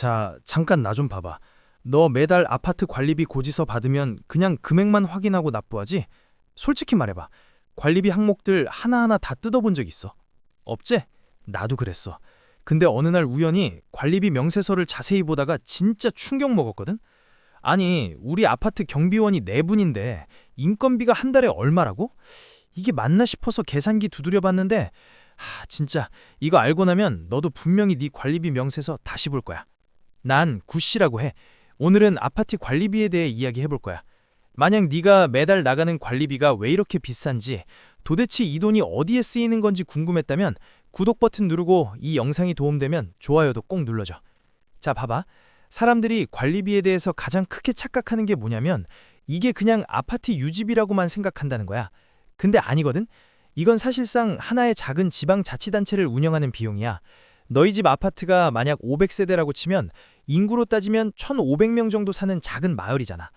자, 잠깐 나 좀 봐봐. 너 매달 아파트 관리비 고지서 받으면 그냥 금액만 확인하고 납부하지? 솔직히 말해봐. 관리비 항목들 하나하나 다 뜯어본 적 있어? 없지? 나도 그랬어. 근데 어느 날 우연히 관리비 명세서를 자세히 보다가 진짜 충격 먹었거든? 아니, 우리 아파트 경비원이 네 분인데 인건비가 한 달에 얼마라고? 이게 맞나 싶어서 계산기 두드려 봤는데 진짜 이거 알고 나면 너도 분명히 네 관리비 명세서 다시 볼 거야. 난 구씨라고 해. 오늘은 아파트 관리비에 대해 이야기해 볼 거야. 만약 네가 매달 나가는 관리비가 왜 이렇게 비싼지, 도대체 이 돈이 어디에 쓰이는 건지 궁금했다면 구독 버튼 누르고 이 영상이 도움되면 좋아요도 꼭 눌러줘. 자, 봐봐. 사람들이 관리비에 대해서 가장 크게 착각하는 게 뭐냐면 이게 그냥 아파트 유지비라고만 생각한다는 거야. 근데 아니거든. 이건 사실상 하나의 작은 지방자치단체를 운영하는 비용이야. 너희 집 아파트가 만약 500세대라고 치면 인구로 따지면 1,500명 정도 사는 작은 마을이잖아.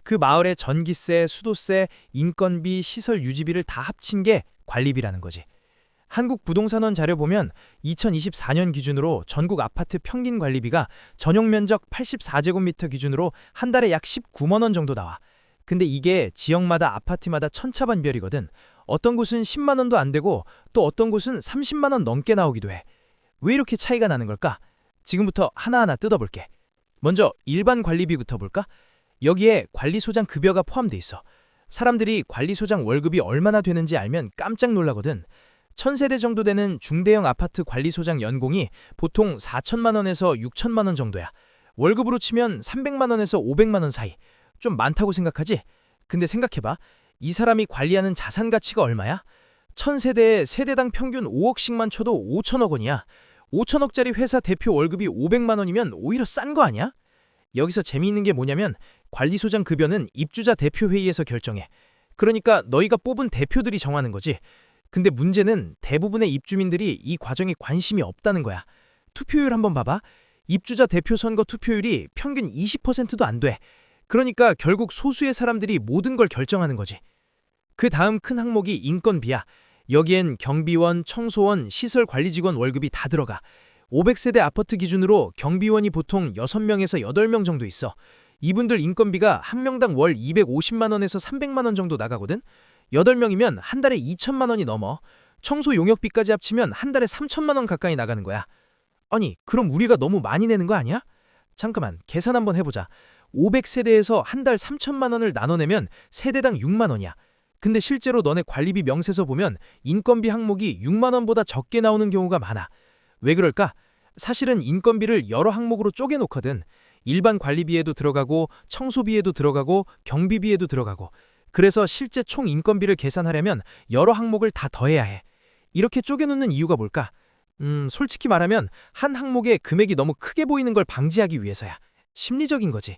그 마을의 전기세, 수도세, 인건비, 시설 유지비를 다 합친 게 관리비라는 거지. 한국부동산원 자료 보면 2024년 기준으로 전국 아파트 평균 관리비가 전용 면적 84제곱미터 기준으로 한 달에 약 19만 원 정도 나와. 근데 이게 지역마다 아파트마다 천차만별이거든. 어떤 곳은 10만 원도 안 되고 또 어떤 곳은 30만 원 넘게 나오기도 해. 왜 이렇게 차이가 나는 걸까? 지금부터 하나하나 뜯어볼게. 먼저 일반 관리비부터 볼까? 여기에 관리소장 급여가 포함돼 있어. 사람들이 관리소장 월급이 얼마나 되는지 알면 깜짝 놀라거든. 1000세대 정도 되는 중대형 아파트 관리소장 연공이 보통 4천만 원에서 6천만 원 정도야. 월급으로 치면 300만 원에서 500만 원 사이. 좀 많다고 생각하지? 근데 생각해봐. 이 사람이 관리하는 자산 가치가 얼마야? 1000세대에 세대당 평균 5억씩만 쳐도 5천억 원이야. 5천억짜리 회사 대표 월급이 500만 원이면 오히려 싼 거 아니야? 여기서 재미있는 게 뭐냐면 관리소장 급여는 입주자 대표회의에서 결정해. 그러니까 너희가 뽑은 대표들이 정하는 거지. 근데 문제는 대부분의 입주민들이 이 과정에 관심이 없다는 거야. 투표율 한번 봐봐. 입주자 대표 선거 투표율이 평균 20%도 안 돼. 그러니까 결국 소수의 사람들이 모든 걸 결정하는 거지. 그 다음 큰 항목이 인건비야. 여기엔 경비원, 청소원, 시설관리직원 월급이 다 들어가. 500세대 아파트 기준으로 경비원이 보통 6명에서 8명 정도 있어. 이분들 인건비가 한 명당 월 250만 원에서 300만 원 정도 나가거든. 8명이면 한 달에 2천만 원이 넘어. 청소 용역비까지 합치면 한 달에 3천만 원 가까이 나가는 거야. 아니, 그럼 우리가 너무 많이 내는 거 아니야? 잠깐만, 계산 한번 해보자. 500세대에서 한 달 3천만 원을 나눠내면 세대당 6만 원이야. 근데 실제로 너네 관리비 명세서 보면 인건비 항목이 6만 원보다 적게 나오는 경우가 많아. 왜 그럴까? 사실은 인건비를 여러 항목으로 쪼개놓거든. 일반 관리비에도 들어가고 청소비에도 들어가고 경비비에도 들어가고. 그래서 실제 총 인건비를 계산하려면 여러 항목을 다 더해야 해. 이렇게 쪼개놓는 이유가 뭘까? 솔직히 말하면 한 항목의 금액이 너무 크게 보이는 걸 방지하기 위해서야. 심리적인 거지.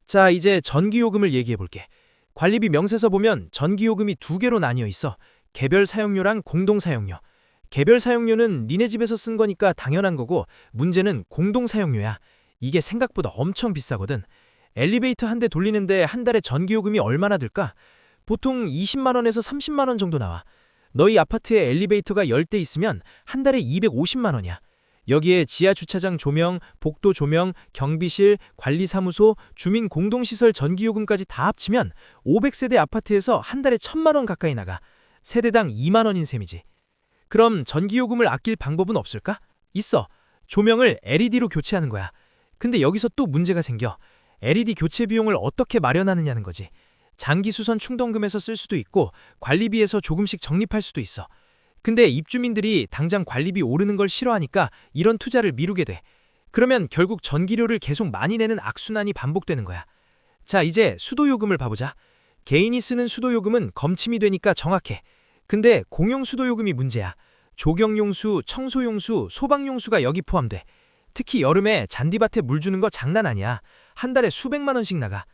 자, 이제 전기요금을 얘기해볼게. 관리비 명세서 보면 전기요금이 두 개로 나뉘어 있어. 개별 사용료랑 공동 사용료. 개별 사용료는 니네 집에서 쓴 거니까 당연한 거고 문제는 공동 사용료야. 이게 생각보다 엄청 비싸거든. 엘리베이터 한 대 돌리는데 한 달에 전기요금이 얼마나 들까? 보통 20만 원에서 30만 원 정도 나와. 너희 아파트에 엘리베이터가 10대 있으면 한 달에 250만 원이야. 여기에 지하주차장 조명, 복도 조명, 경비실, 관리사무소, 주민공동시설 전기요금까지 다 합치면 500세대 아파트에서 한 달에 1,000만 원 가까이 나가. 세대당 2만 원인 셈이지. 그럼 전기요금을 아낄 방법은 없을까? 있어. 조명을 LED로 교체하는 거야. 근데 여기서 또 문제가 생겨. LED 교체 비용을 어떻게 마련하느냐는 거지. 장기수선 충전금에서 쓸 수도 있고 관리비에서 조금씩 적립할 수도 있어. 근데 입주민들이 당장 관리비 오르는 걸 싫어하니까 이런 투자를 미루게 돼. 그러면 결국 전기료를 계속 많이 내는 악순환이 반복되는 거야. 자, 이제 수도요금을 봐보자. 개인이 쓰는 수도요금은 검침이 되니까 정확해. 근데 공용수도요금이 문제야. 조경용수, 청소용수, 소방용수가 여기 포함돼. 특히 여름에 잔디밭에 물 주는 거 장난 아니야. 한 달에 수백만 원씩 나가.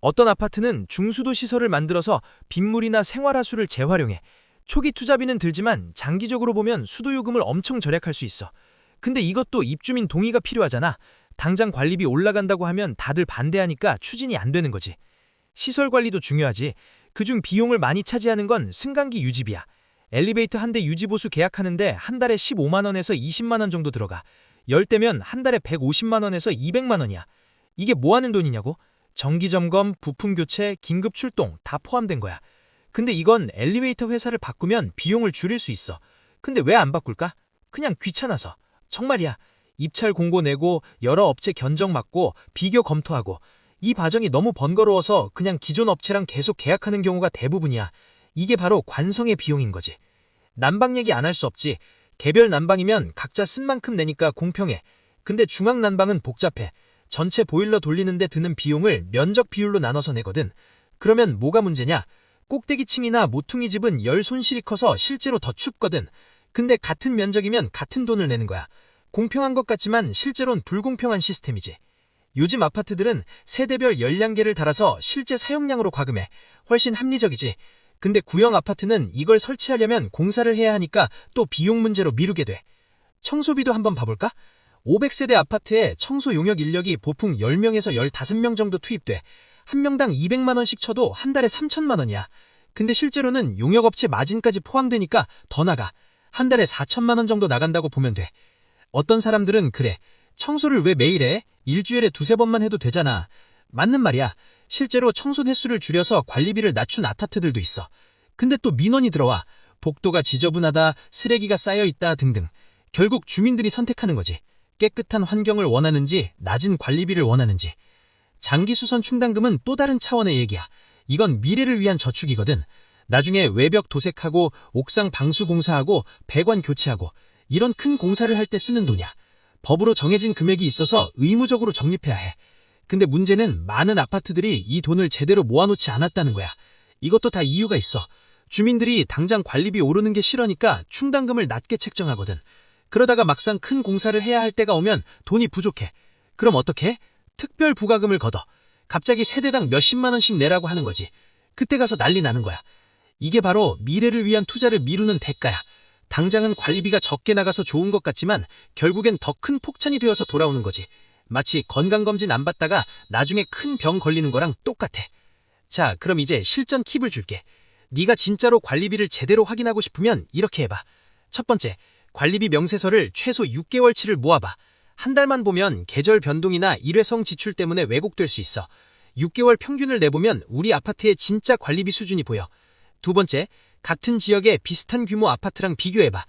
어떤 아파트는 중수도 시설을 만들어서 빗물이나 생활하수를 재활용해. 초기 투자비는 들지만 장기적으로 보면 수도요금을 엄청 절약할 수 있어. 근데 이것도 입주민 동의가 필요하잖아. 당장 관리비 올라간다고 하면 다들 반대하니까 추진이 안 되는 거지. 시설 관리도 중요하지. 그중 비용을 많이 차지하는 건 승강기 유지비야. 엘리베이터 한 대 유지보수 계약하는데 한 달에 15만 원에서 20만 원 정도 들어가. 10대면 한 달에 150만 원에서 200만 원이야. 이게 뭐 하는 돈이냐고? 정기점검, 부품 교체, 긴급 출동 다 포함된 거야. 근데 이건 엘리베이터 회사를 바꾸면 비용을 줄일 수 있어. 근데 왜 안 바꿀까? 그냥 귀찮아서. 정말이야. 입찰 공고 내고 여러 업체 견적 맞고 비교 검토하고 이 과정이 너무 번거로워서 그냥 기존 업체랑 계속 계약하는 경우가 대부분이야. 이게 바로 관성의 비용인 거지. 난방 얘기 안 할 수 없지. 개별 난방이면 각자 쓴 만큼 내니까 공평해. 근데 중앙 난방은 복잡해. 전체 보일러 돌리는데 드는 비용을 면적 비율로 나눠서 내거든. 그러면 뭐가 문제냐? 꼭대기층이나 모퉁이 집은 열 손실이 커서 실제로 더 춥거든. 근데 같은 면적이면 같은 돈을 내는 거야. 공평한 것 같지만 실제로는 불공평한 시스템이지. 요즘 아파트들은 세대별 열량계를 달아서 실제 사용량으로 과금해. 훨씬 합리적이지. 근데 구형 아파트는 이걸 설치하려면 공사를 해야 하니까 또 비용 문제로 미루게 돼. 청소비도 한번 봐볼까? 500세대 아파트에 청소 용역 인력이 보통 10명에서 15명 정도 투입돼. 한 명당 200만 원씩 쳐도 한 달에 3천만 원이야. 근데 실제로는 용역업체 마진까지 포함되니까 더 나가. 한 달에 4천만 원 정도 나간다고 보면 돼. 어떤 사람들은 그래. 청소를 왜 매일 해? 일주일에 두세 번만 해도 되잖아. 맞는 말이야. 실제로 청소 횟수를 줄여서 관리비를 낮춘 아파트들도 있어. 근데 또 민원이 들어와. 복도가 지저분하다, 쓰레기가 쌓여있다 등등. 결국 주민들이 선택하는 거지. 깨끗한 환경을 원하는지 낮은 관리비를 원하는지. 장기수선 충당금은 또 다른 차원의 얘기야. 이건 미래를 위한 저축이거든. 나중에 외벽 도색하고 옥상 방수 공사하고 배관 교체하고 이런 큰 공사를 할 때 쓰는 돈이야. 법으로 정해진 금액이 있어서 의무적으로 적립해야 해. 근데 문제는 많은 아파트들이 이 돈을 제대로 모아놓지 않았다는 거야. 이것도 다 이유가 있어. 주민들이 당장 관리비 오르는 게 싫으니까 충당금을 낮게 책정하거든. 그러다가 막상 큰 공사를 해야 할 때가 오면 돈이 부족해. 그럼 어떻게 해? 특별 부과금을 걷어. 갑자기 세대당 몇십만 원씩 내라고 하는 거지. 그때 가서 난리 나는 거야. 이게 바로 미래를 위한 투자를 미루는 대가야. 당장은 관리비가 적게 나가서 좋은 것 같지만 결국엔 더 큰 폭탄이 되어서 돌아오는 거지. 마치 건강검진 안 받다가 나중에 큰 병 걸리는 거랑 똑같아. 자, 그럼 이제 실전 팁을 줄게. 네가 진짜로 관리비를 제대로 확인하고 싶으면 이렇게 해봐. 첫 번째, 관리비 명세서를 최소 6개월치를 모아봐. 한 달만 보면 계절 변동이나 일회성 지출 때문에 왜곡될 수 있어. 6개월 평균을 내보면 우리 아파트의 진짜 관리비 수준이 보여. 두 번째, 같은 지역의 비슷한 규모 아파트랑 비교해봐.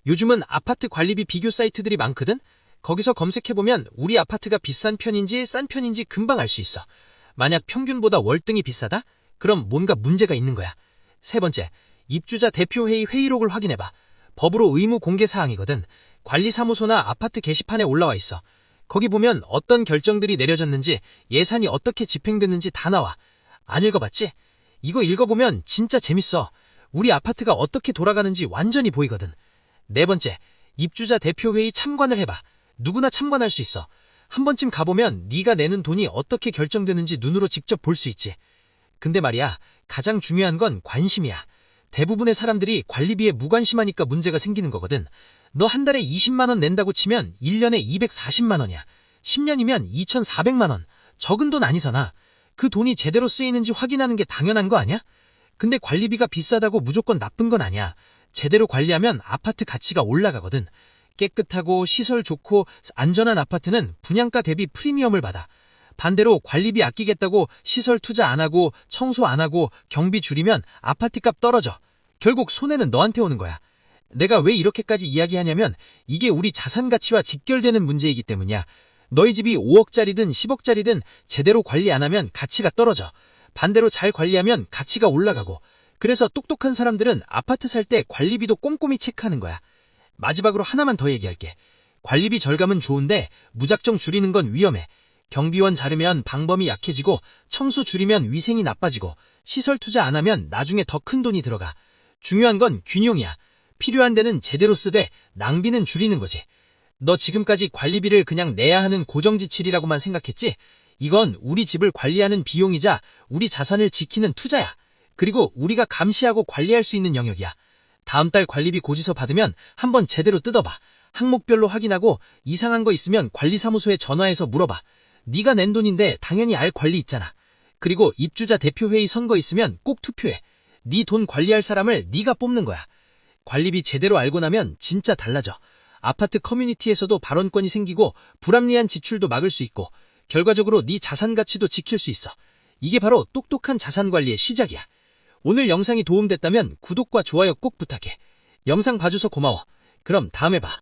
요즘은 아파트 관리비 비교 사이트들이 많거든? 거기서 검색해보면 우리 아파트가 비싼 편인지 싼 편인지 금방 알 수 있어. 만약 평균보다 월등히 비싸다? 그럼 뭔가 문제가 있는 거야. 세 번째, 입주자 대표회의 회의록을 확인해봐. 법으로 의무 공개 사항이거든. 관리사무소나 아파트 게시판에 올라와 있어. 거기 보면 어떤 결정들이 내려졌는지, 예산이 어떻게 집행됐는지 다 나와. 안 읽어봤지? 이거 읽어보면 진짜 재밌어. 우리 아파트가 어떻게 돌아가는지 완전히 보이거든. 네 번째, 입주자 대표회의 참관을 해봐. 누구나 참관할 수 있어. 한 번쯤 가보면 네가 내는 돈이 어떻게 결정되는지 눈으로 직접 볼 수 있지. 근데 말이야, 가장 중요한 건 관심이야. 대부분의 사람들이 관리비에 무관심하니까 문제가 생기는 거거든. 너 한 달에 20만 원 낸다고 치면 1년에 240만 원이야. 10년이면 2,400만 원. 적은 돈 아니잖아. 그 돈이 제대로 쓰이는지 확인하는 게 당연한 거 아니야? 근데 관리비가 비싸다고 무조건 나쁜 건 아니야. 제대로 관리하면 아파트 가치가 올라가거든. 깨끗하고 시설 좋고 안전한 아파트는 분양가 대비 프리미엄을 받아. 반대로 관리비 아끼겠다고 시설 투자 안 하고 청소 안 하고 경비 줄이면 아파트값 떨어져. 결국 손해는 너한테 오는 거야. 내가 왜 이렇게까지 이야기하냐면 이게 우리 자산 가치와 직결되는 문제이기 때문이야. 너희 집이 5억짜리든 10억짜리든 제대로 관리 안 하면 가치가 떨어져. 반대로 잘 관리하면 가치가 올라가고. 그래서 똑똑한 사람들은 아파트 살 때 관리비도 꼼꼼히 체크하는 거야. 마지막으로 하나만 더 얘기할게. 관리비 절감은 좋은데 무작정 줄이는 건 위험해. 경비원 자르면 방범이 약해지고 청소 줄이면 위생이 나빠지고 시설 투자 안 하면 나중에 더 큰 돈이 들어가. 중요한 건 균형이야. 필요한 데는 제대로 쓰되 낭비는 줄이는 거지. 너 지금까지 관리비를 그냥 내야 하는 고정지출이라고만 생각했지? 이건 우리 집을 관리하는 비용이자 우리 자산을 지키는 투자야. 그리고 우리가 감시하고 관리할 수 있는 영역이야. 다음 달 관리비 고지서 받으면 한번 제대로 뜯어봐. 항목별로 확인하고 이상한 거 있으면 관리사무소에 전화해서 물어봐. 네가 낸 돈인데 당연히 알 권리 있잖아. 그리고 입주자 대표회의 선거 있으면 꼭 투표해. 네 돈 관리할 사람을 네가 뽑는 거야. 관리비 제대로 알고 나면 진짜 달라져. 아파트 커뮤니티에서도 발언권이 생기고 불합리한 지출도 막을 수 있고 결과적으로 네 자산 가치도 지킬 수 있어. 이게 바로 똑똑한 자산 관리의 시작이야. 오늘 영상이 도움됐다면 구독과 좋아요 꼭 부탁해. 영상 봐줘서 고마워. 그럼 다음에 봐.